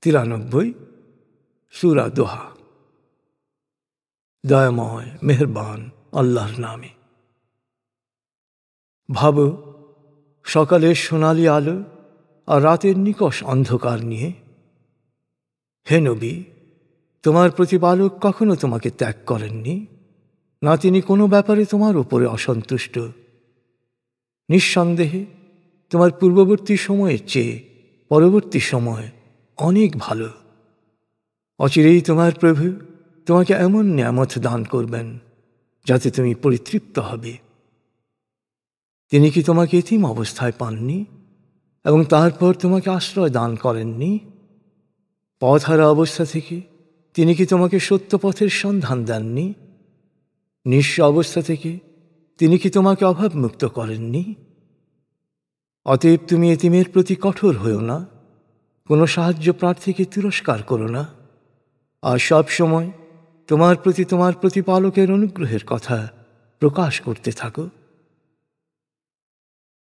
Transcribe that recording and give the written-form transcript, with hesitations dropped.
93 সূরা দোহা। দয়াময় মেহেরবান আল্লাহর নামে। ভাবো, সকালের সোনালি আলো আর রাতের নিকষ অন্ধকার নিয়ে। হে নবী, তোমার প্রতিপালক কখনো তোমাকে ত্যাগ করেননি, না তিনি কোনো ব্যাপারে তোমার উপরে অসন্তুষ্ট। নিঃসন্দেহে তোমার পূর্ববর্তী সময়ের চেয়ে পরবর্তী সময় অনেক ভালো। অচিরেই তোমার প্রভু তোমাকে এমন নিয়ামত দান করবেন যাতে তুমি পরিতৃপ্ত হবে। তিনি কি তোমাকে এতিম অবস্থায় পাননি এবং তারপর তোমাকে আশ্রয় দান করেননি? পথহারা অবস্থা থেকে তিনি কি তোমাকে সত্য পথের সন্ধান দেননি? নিঃস্ব অবস্থা থেকে তিনি কি তোমাকে অভাবমুক্ত করেননি? অতএব তুমি এতিমের প্রতি কঠোর হও না, কোনো সাহায্য প্রার্থীকে তিরস্কার করো না, আর সব সময় তোমার প্রতি তোমার প্রতিপালকের অনুগ্রহের কথা প্রকাশ করতে থাকো।